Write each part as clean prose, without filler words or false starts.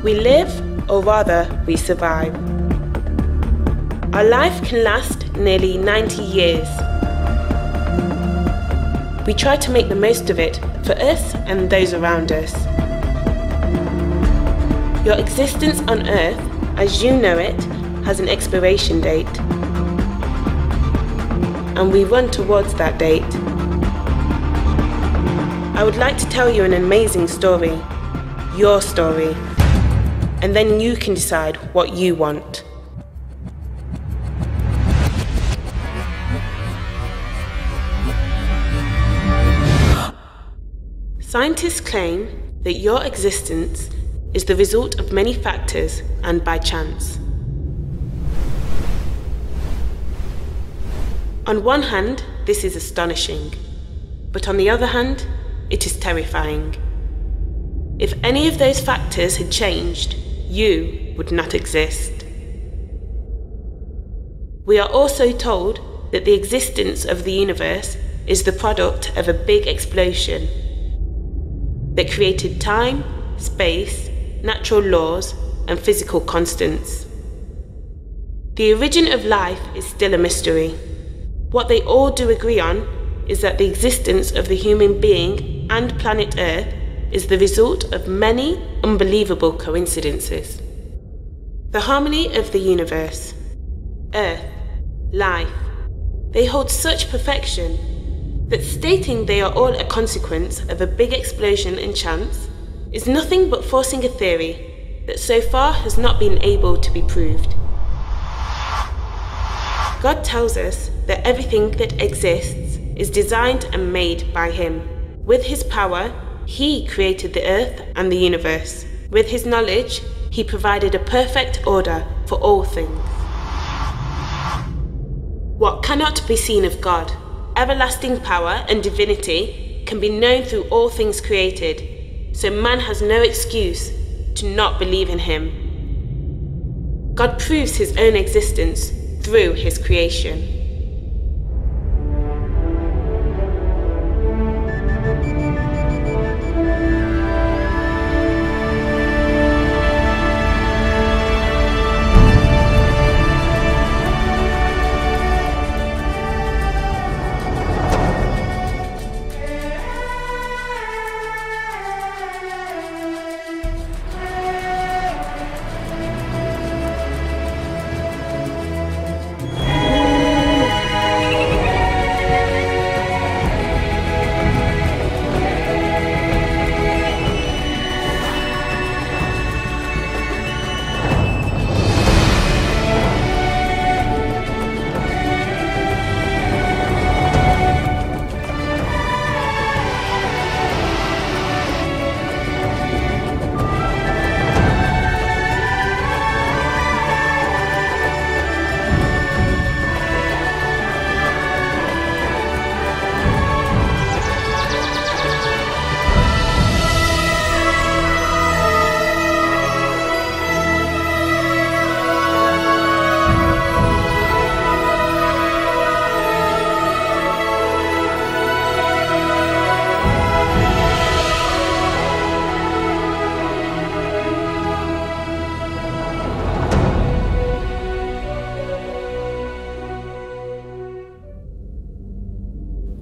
We live, or rather, we survive. Our life can last nearly 90 years. We try to make the most of it for us and those around us. Your existence on Earth, as you know it, has an expiration date. And we run towards that date. I would like to tell you an amazing story, your story, and then you can decide what you want. Scientists claim that your existence is the result of many factors and by chance. On one hand, this is astonishing, but on the other hand, it is terrifying. If any of those factors had changed, you would not exist. We are also told that the existence of the universe is the product of a big explosion that created time, space, natural laws, and physical constants. The origin of life is still a mystery. What they all do agree on is that the existence of the human being and planet Earth is the result of many unbelievable coincidences. The harmony of the universe, Earth, life, they hold such perfection that stating they are all a consequence of a big explosion and chance is nothing but forcing a theory that so far has not been able to be proved. God tells us that everything that exists is designed and made by Him. With His power, He created the earth and the universe. With His knowledge, He provided a perfect order for all things. What cannot be seen of God, everlasting power and divinity, can be known through all things created, so man has no excuse to not believe in Him. God proves His own existence through His creation.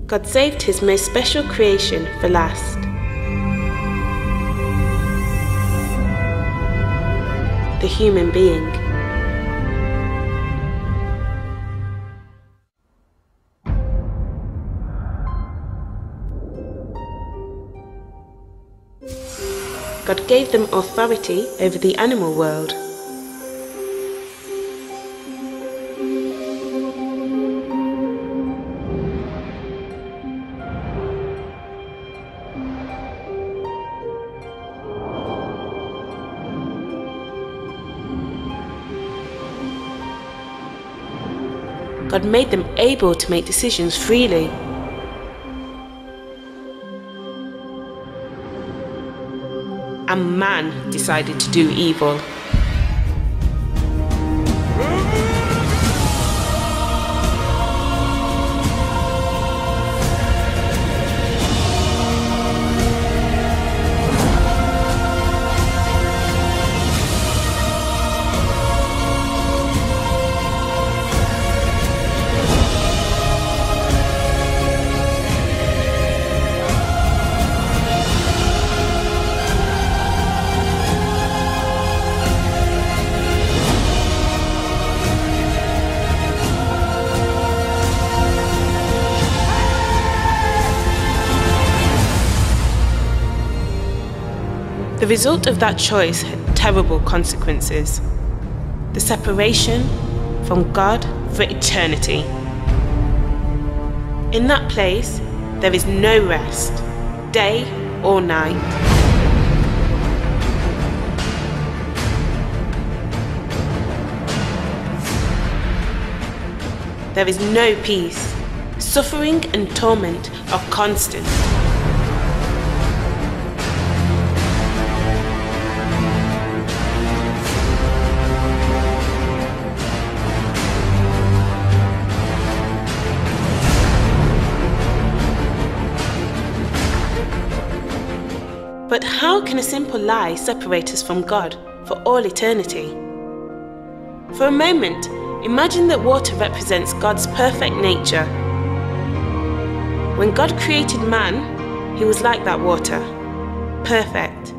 God saved His most special creation for last. The human being. God gave them authority over the animal world. God made them able to make decisions freely. And man decided to do evil. The result of that choice had terrible consequences. The separation from God for eternity. In that place, there is no rest, day or night. There is no peace. Suffering and torment are constant. But how can a simple lie separate us from God for all eternity? For a moment, imagine that water represents God's perfect nature. When God created man, he was like that water, perfect.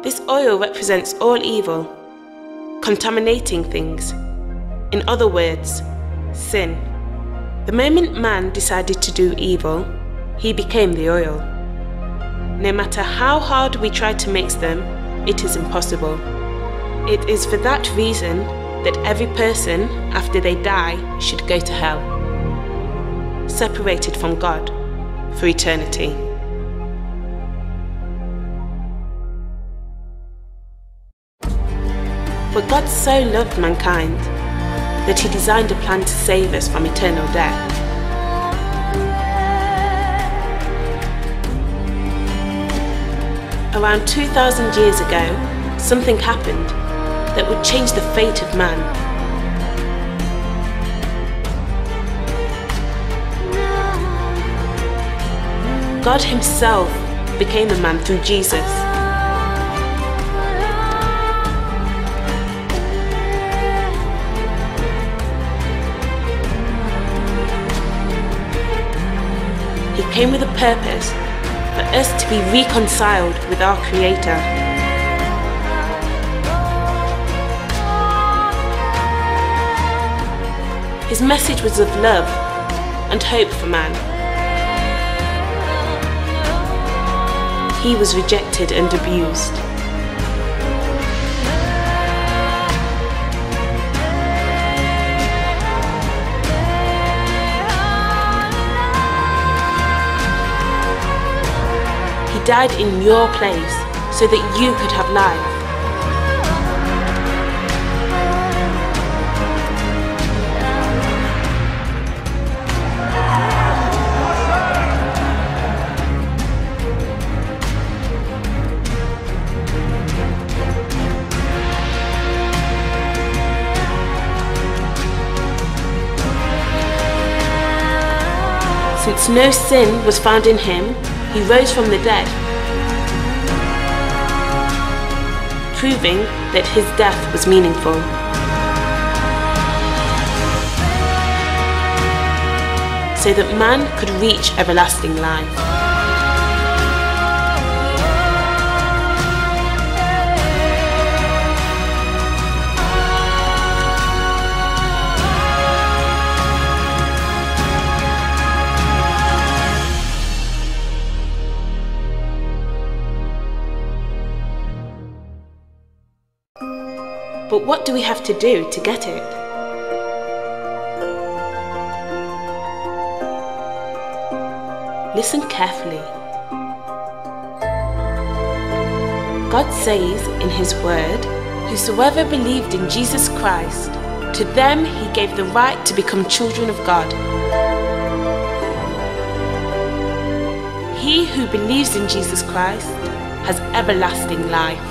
This oil represents all evil, contaminating things. In other words, sin. The moment man decided to do evil, he became the oil. No matter how hard we try to mix them, it is impossible. It is for that reason that every person, after they die, should go to hell, separated from God for eternity. But God so loved mankind that he designed a plan to save us from eternal death. Around 2,000 years ago, something happened that would change the fate of man. God himself became a man through Jesus. He came with a purpose for us to be reconciled with our Creator. His message was of love and hope for man. He was rejected and abused. He died in your place so that you could have life. Since no sin was found in him, he rose from the dead, proving that his death was meaningful. So that man could reach everlasting life. But what do we have to do to get it? Listen carefully. God says in his word, "Whosoever believed in Jesus Christ, to them he gave the right to become children of God." He who believes in Jesus Christ has everlasting life.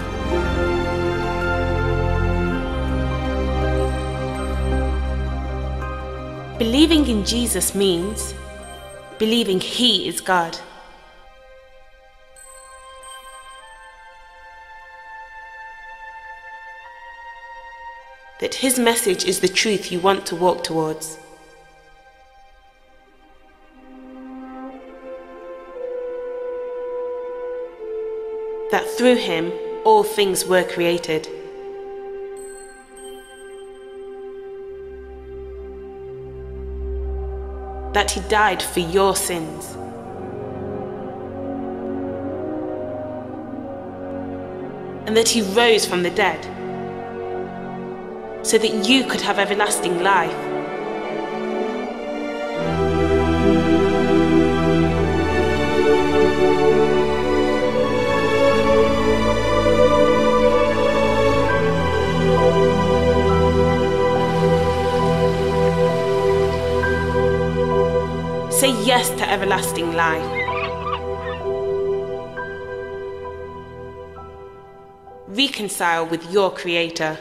Believing in Jesus means believing he is God. That his message is the truth you want to walk towards. That through him all things were created. That he died for your sins. and that he rose from the dead, so that you could have everlasting life. Say yes to everlasting life. Reconcile with your Creator.